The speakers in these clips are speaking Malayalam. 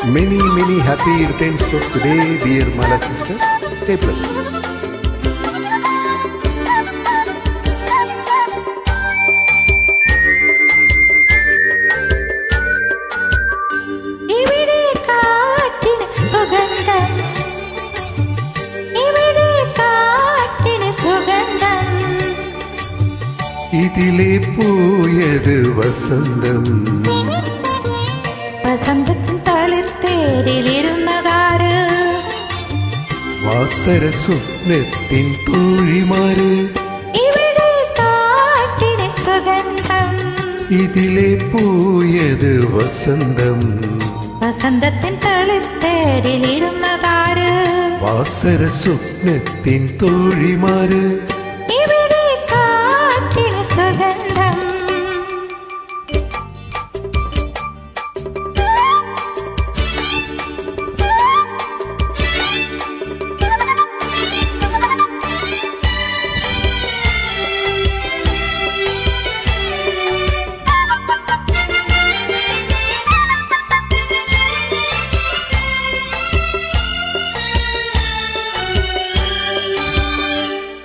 Many happy returns of today, dear Mala sister. Stay blessed. ഇതിലേ പോയത് വസന്തം വസന്തത്തിൻ തളിർത്തേരിലിരുന്നതാര് വാസര സ്വപ്നത്തിൻ തോഴിമാര് ഇവിടെ കാറ്റിന് സുഗന്ധം ഇതിലേ പോയത് വസന്തം വസന്തത്തിൻ തളിർത്തേരിലിരുന്നതാര് വാസര സ്വപ്നത്തിൻ തോഴിമാര് ഇവിടെ കാറ്റിന് സുഗന്ധം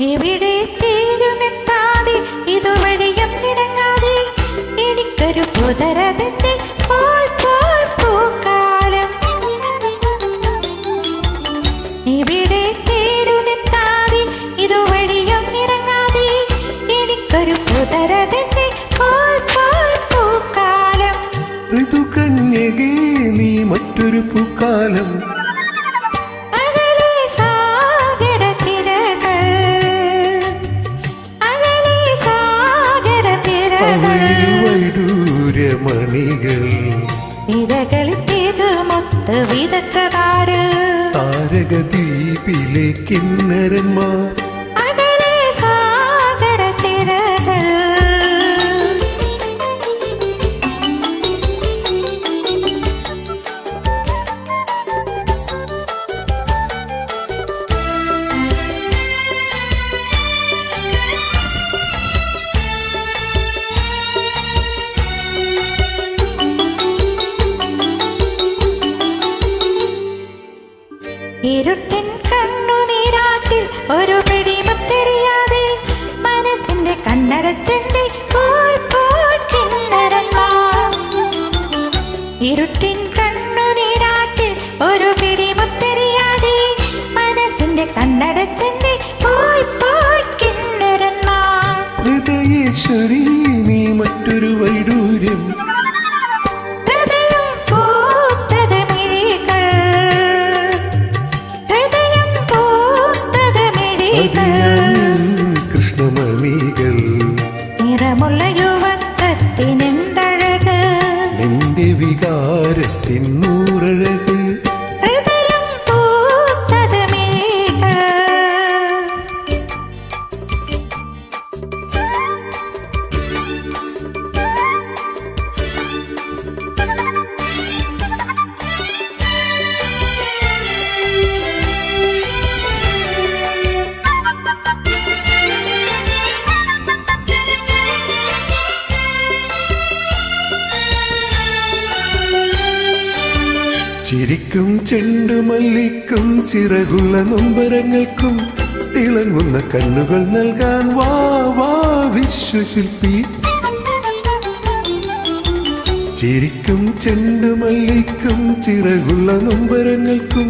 ഇവിടെ തീരുമെത്താതെ ഇതുവഴിയും നിറങ്ങാതെ എനിക്കൊരു പുതരതിന്റെ പൂക്കാലം ഇവിടെ തീരുമെത്താതെ ഇതുവഴിയും നിറങ്ങാതെ എനിക്കൊരു പുതരതിന്റെ പൂക്കാലം ഋതുകന്യകേ നീ മറ്റൊരു പൂക്കാലം വൈഡൂര്യമണികൾ ഇരകളിൽ തിരുമൊത്ത് വിതച്ചതാര് താരകദ്വീപിലെ കിന്നരന്മാർ അകലെ സാഗര തിരകൾ ഇരുട്ടിൻ കണ്ണുനീരാറ്റിൽ ഒരു പിടിമുത്തെറിയാതെ മനസ്സിന്റെ കണ്ണടത്തിന്റെ ഇരുട്ടിൻ കണ്ണുനീരാറ്റിൽ ഒരു പിടിമുത്തെറിയാതെ മനസ്സിന്റെ കണ്ണടത്തിന്റെ കിന്നരന്മാർ ഹൃദയേശ്വരി നീ മറ്റൊരു വൈഡൂര്യം കൃഷ്ണമണികൾ നിറമുള്ള യുവത്വത്തിനെന്തഴക് നിന്റെ വികാരത്തിൻ നൂറഴക് ഹൃദയം പൂത്തത് മിഴികൾ ചിരിക്കും ചെണ്ടുമല്ലിക്കും ചിറകുള്ള നൊമ്പരങ്ങൾക്കും തിളങ്ങുന്ന കണ്ണുകൾ നൽകാൻ വാ വാ വിശ്വശില്പി ചിരിക്കും ചെണ്ടുമല്ലിക്കും ചിറകുള്ള നൊമ്പരങ്ങൾക്കും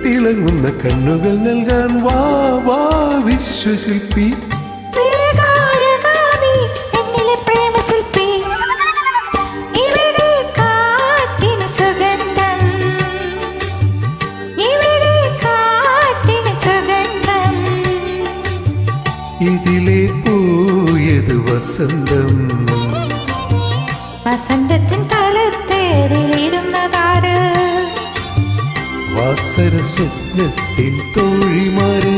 തിളങ്ങുന്ന കണ്ണുകൾ നൽകാൻ വാ വാ വിശ്വശില്പി ഇതിലേ പോയത് വസന്തം വസന്തത്തിൻ തളിർത്തേരിലിരുന്നതാര് വാസര സ്വപ്നത്തിൻ തോഴിമാര്